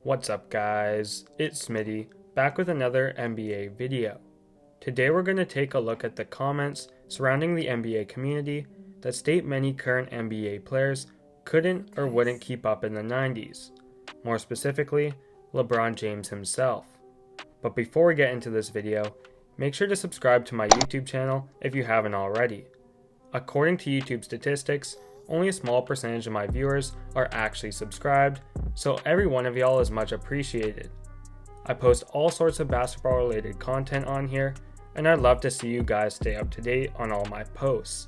What's up guys, it's Smitty, back with another NBA video. Today we're going to take a look at the comments surrounding the NBA community that state many current NBA players couldn't or wouldn't keep up in the 90s. More specifically, LeBron James himself. But before we get into this video, make sure to subscribe to my YouTube channel if you haven't already. According to YouTube statistics, only a small percentage of my viewers are actually subscribed, so every one of y'all is much appreciated. I post all sorts of basketball related content on here, and I'd love to see you guys stay up to date on all my posts.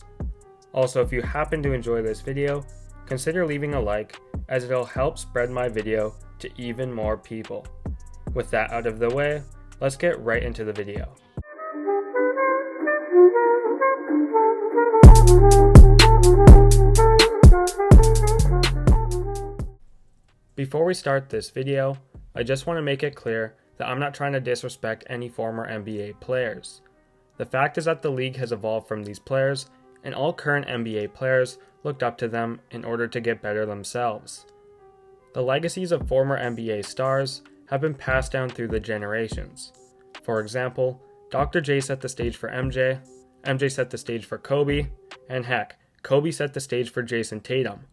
Also, if you happen to enjoy this video, consider leaving a like, as it'll help spread my video to even more people. With that out of the way, let's get right into the video. Before we start this video, I just want to make it clear that I'm not trying to disrespect any former NBA players. The fact is that the league has evolved from these players, and all current NBA players looked up to them in order to get better themselves. The legacies of former NBA stars have been passed down through the generations. For example, Dr. J set the stage for MJ, MJ set the stage for Kobe, and heck, Kobe set the stage for Jason Tatum.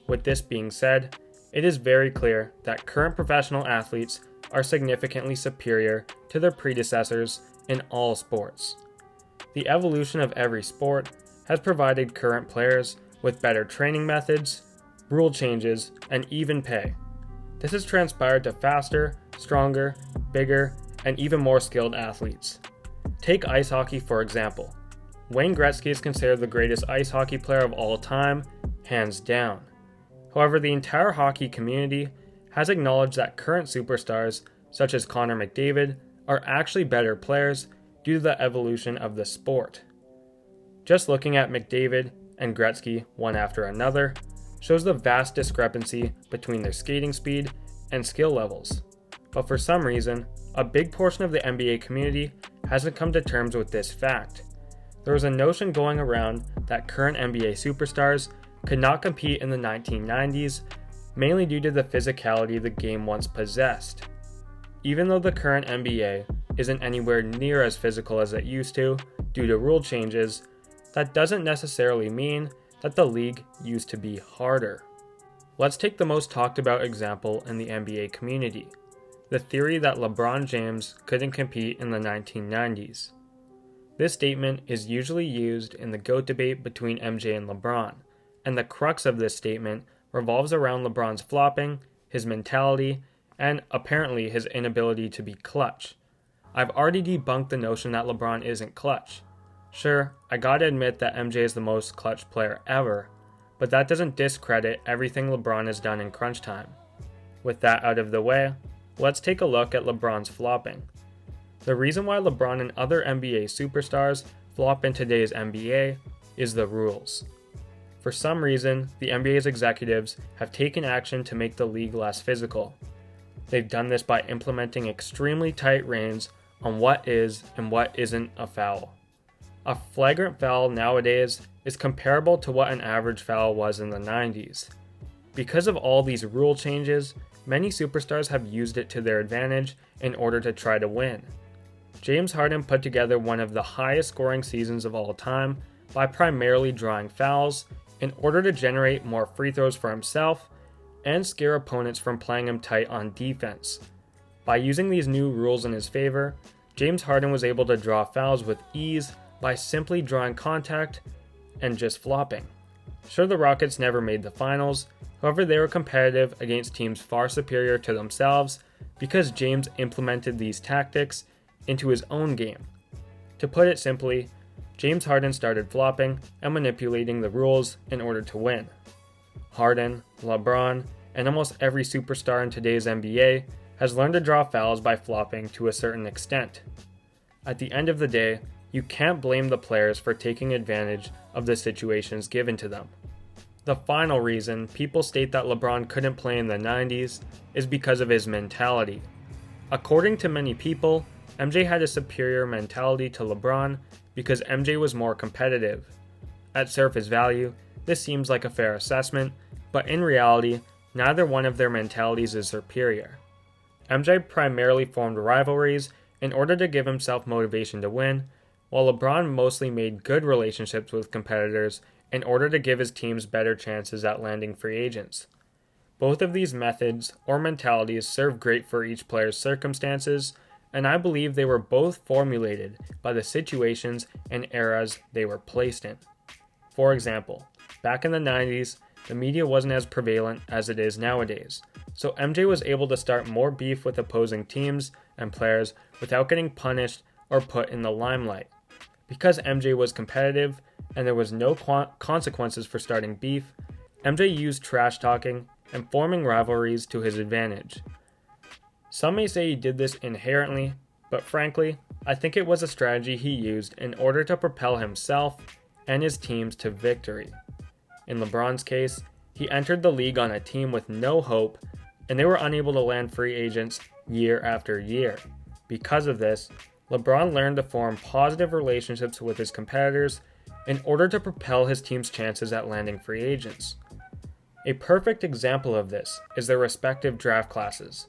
With this being said, it is very clear that current professional athletes are significantly superior to their predecessors in all sports. The evolution of every sport has provided current players with better training methods, rule changes, and even pay. This has transpired to faster, stronger, bigger, and even more skilled athletes. Take ice hockey for example. Wayne Gretzky is considered the greatest ice hockey player of all time, hands down. However, the entire hockey community has acknowledged that current superstars, such as Connor McDavid, are actually better players due to the evolution of the sport. Just looking at McDavid and Gretzky one after another shows the vast discrepancy between their skating speed and skill levels. But for some reason, a big portion of the NBA community hasn't come to terms with this fact. There was a notion going around that current NBA superstars could not compete in the 1990s, mainly due to the physicality the game once possessed. Even though the current NBA isn't anywhere near as physical as it used to due to rule changes, that doesn't necessarily mean that the league used to be harder. Let's take the most talked about example in the NBA community, the theory that LeBron James couldn't compete in the 1990s. This statement is usually used in the GOAT debate between MJ and LeBron, and the crux of this statement revolves around LeBron's flopping, his mentality, and apparently his inability to be clutch. I've already debunked the notion that LeBron isn't clutch. Sure, I gotta admit that MJ is the most clutch player ever, but that doesn't discredit everything LeBron has done in crunch time. With that out of the way, let's take a look at LeBron's flopping. The reason why LeBron and other NBA superstars flop in today's NBA is the rules. For some reason, the NBA's executives have taken action to make the league less physical. They've done this by implementing extremely tight reins on what is and what isn't a foul. A flagrant foul nowadays is comparable to what an average foul was in the 90s. Because of all these rule changes, many superstars have used it to their advantage in order to try to win. James Harden put together one of the highest scoring seasons of all time by primarily drawing fouls in order to generate more free throws for himself and scare opponents from playing him tight on defense. By using these new rules in his favor, James Harden was able to draw fouls with ease by simply drawing contact and just flopping. Sure, the Rockets never made the finals, however they were competitive against teams far superior to themselves because James implemented these tactics into his own game. To put it simply, James Harden started flopping and manipulating the rules in order to win. Harden, LeBron, and almost every superstar in today's NBA has learned to draw fouls by flopping to a certain extent. At the end of the day, you can't blame the players for taking advantage of the situations given to them. The final reason people state that LeBron couldn't play in the 90s is because of his mentality. According to many people, MJ had a superior mentality to LeBron because MJ was more competitive. At surface value, this seems like a fair assessment, but in reality, neither one of their mentalities is superior. MJ primarily formed rivalries in order to give himself motivation to win, while LeBron mostly made good relationships with competitors in order to give his teams better chances at landing free agents. Both of these methods or mentalities serve great for each player's circumstances, and I believe they were both formulated by the situations and eras they were placed in. For example, back in the 90s, the media wasn't as prevalent as it is nowadays, so MJ was able to start more beef with opposing teams and players without getting punished or put in the limelight. Because MJ was competitive and there was no consequences for starting beef, MJ used trash talking and forming rivalries to his advantage. Some may say he did this inherently, but frankly, I think it was a strategy he used in order to propel himself and his teams to victory. In LeBron's case, he entered the league on a team with no hope, and they were unable to land free agents year after year. Because of this, LeBron learned to form positive relationships with his competitors in order to propel his team's chances at landing free agents. A perfect example of this is their respective draft classes.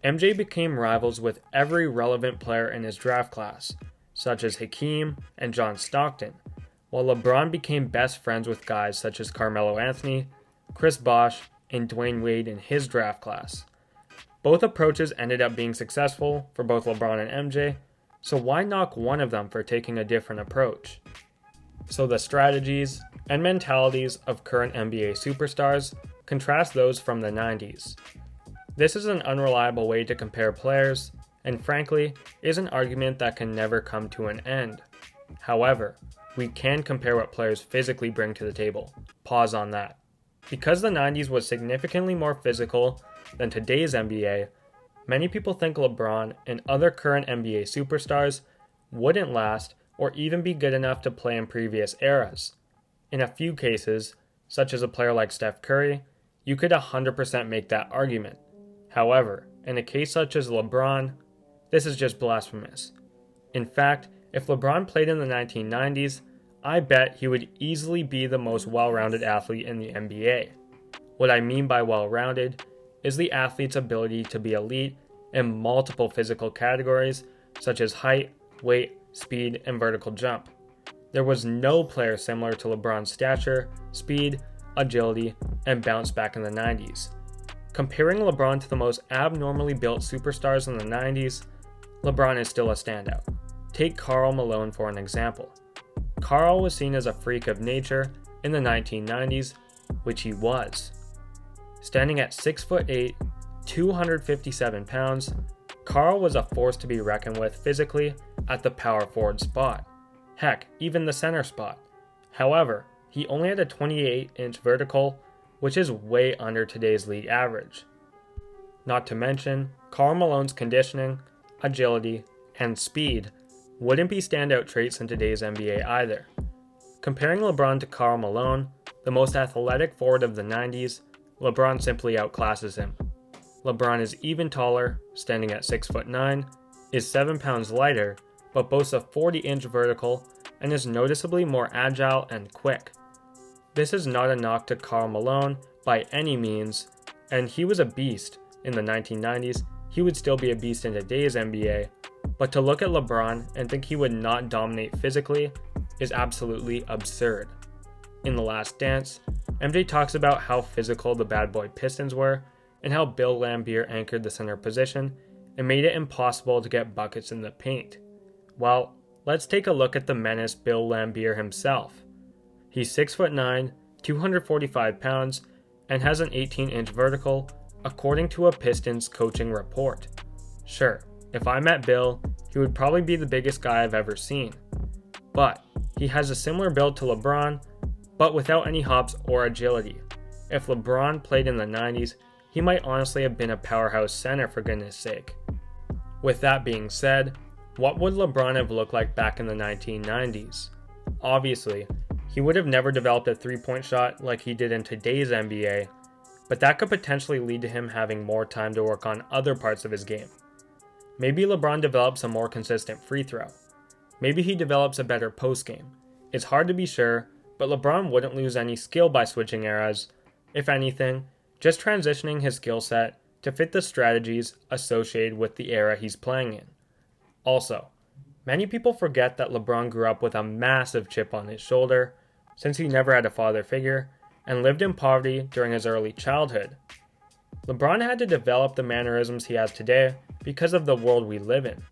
MJ became rivals with every relevant player in his draft class, such as Hakeem and John Stockton, while LeBron became best friends with guys such as Carmelo Anthony, Chris Bosh, and Dwayne Wade in his draft class. Both approaches ended up being successful for both LeBron and MJ, so why knock one of them for taking a different approach? So the strategies and mentalities of current NBA superstars contrast those from the 90s. This is an unreliable way to compare players, and frankly, is an argument that can never come to an end. However, we can compare what players physically bring to the table. Pause on that. Because the 90s was significantly more physical than today's NBA, many people think LeBron and other current NBA superstars wouldn't last or even be good enough to play in previous eras. In a few cases, such as a player like Steph Curry, you could 100% make that argument. However, in a case such as LeBron, this is just blasphemous. In fact, if LeBron played in the 1990s, I bet he would easily be the most well-rounded athlete in the NBA. What I mean by well-rounded is the athlete's ability to be elite in multiple physical categories such as height, weight, speed, and vertical jump. There was no player similar to LeBron's stature, speed, agility, and bounce back in the 90s. Comparing LeBron to the most abnormally built superstars in the 90s, LeBron is still a standout. Take Karl Malone for an example. Karl was seen as a freak of nature in the 1990s, which he was. Standing at 6'8", 257 pounds, Karl was a force to be reckoned with physically at the power forward spot. Heck, even the center spot. However, he only had a 28-inch vertical, which is way under today's league average. Not to mention, Karl Malone's conditioning, agility, and speed wouldn't be standout traits in today's NBA either. Comparing LeBron to Karl Malone, the most athletic forward of the 90s, LeBron simply outclasses him. LeBron is even taller, standing at 6'9", is 7 pounds lighter, but boasts a 40-inch vertical and is noticeably more agile and quick. This is not a knock to Karl Malone by any means, and he was a beast in the 1990s. He would still be a beast in today's NBA, but to look at LeBron and think he would not dominate physically is absolutely absurd. In The Last Dance, MJ talks about how physical the bad boy Pistons were and how Bill Laimbeer anchored the center position and made it impossible to get buckets in the paint. Well, let's take a look at the menace Bill Laimbeer himself. He's 6'9", 245 pounds, and has an 18-inch vertical, according to a Pistons coaching report. Sure, if I met Bill, he would probably be the biggest guy I've ever seen. But he has a similar build to LeBron, but without any hops or agility. If LeBron played in the 90s, he might honestly have been a powerhouse center for goodness sake. With that being said, what would LeBron have looked like back in the 1990s? Obviously, he would have never developed a three-point shot like he did in today's NBA, but that could potentially lead to him having more time to work on other parts of his game. Maybe LeBron develops a more consistent free throw. Maybe he develops a better post game. It's hard to be sure, but LeBron wouldn't lose any skill by switching eras. If anything, just transitioning his skill set to fit the strategies associated with the era he's playing in. Also, many people forget that LeBron grew up with a massive chip on his shoulder, since he never had a father figure, and lived in poverty during his early childhood. LeBron had to develop the mannerisms he has today because of the world we live in,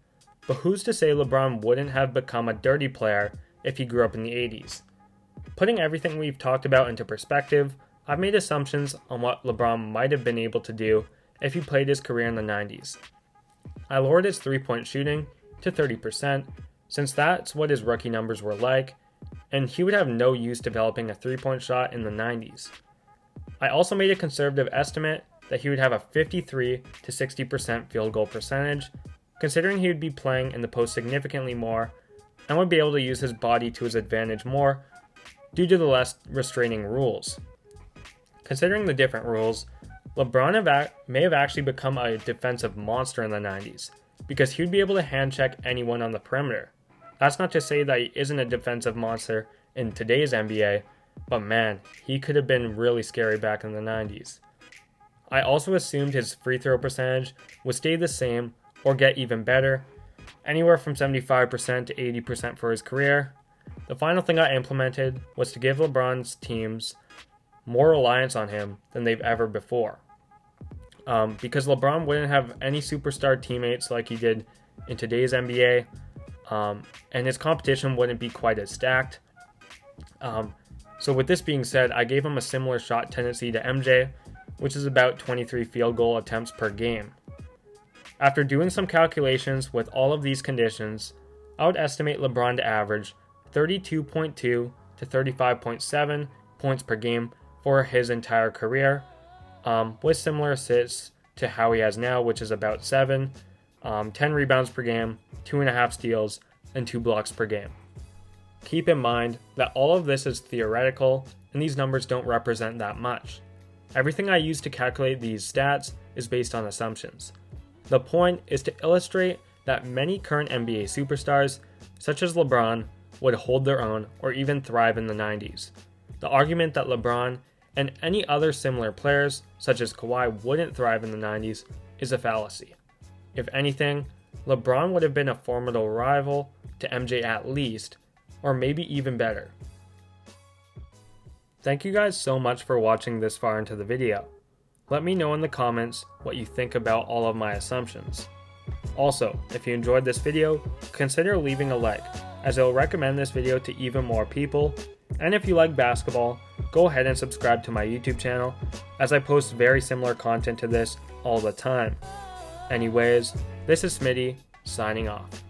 but who's to say LeBron wouldn't have become a dirty player if he grew up in the 80s? Putting everything we've talked about into perspective, I've made assumptions on what LeBron might have been able to do if he played his career in the 90s. I lowered his three-point shooting to 30%, since that's what his rookie numbers were like, and he would have no use developing a three-point shot in the 90s. I also made a conservative estimate that he would have a 53 to 60% field goal percentage, considering he would be playing in the post significantly more and would be able to use his body to his advantage more due to the less restraining rules. Considering the different rules, LeBron may have actually become a defensive monster in the 90s, because he would be able to hand check anyone on the perimeter. That's not to say that he isn't a defensive monster in today's NBA, but man, he could have been really scary back in the 90s. I also assumed his free throw percentage would stay the same or get even better, anywhere from 75% to 80% for his career. The final thing I implemented was to give LeBron's teams more reliance on him than they've ever before. Because LeBron wouldn't have any superstar teammates like he did in today's NBA, and his competition wouldn't be quite as stacked. So with this being said, I gave him a similar shot tendency to MJ, which is about 23 field goal attempts per game. After doing some calculations with all of these conditions, I would estimate LeBron to average 32.2 to 35.7 points per game for his entire career, with similar assists to how he has now, which is about 7, 10 rebounds per game, 2.5 steals, and 2 blocks per game. Keep in mind that all of this is theoretical, and these numbers don't represent that much. Everything I use to calculate these stats is based on assumptions. The point is to illustrate that many current NBA superstars, such as LeBron, would hold their own or even thrive in the 90s. The argument that LeBron and any other similar players, such as Kawhi, wouldn't thrive in the 90s is a fallacy. If anything, LeBron would have been a formidable rival to MJ at least, or maybe even better. Thank you guys so much for watching this far into the video. Let me know in the comments what you think about all of my assumptions. Also, if you enjoyed this video, consider leaving a like, as it will recommend this video to even more people. And if you like basketball, go ahead and subscribe to my YouTube channel, as I post very similar content to this all the time. Anyways, this is Smitty, signing off.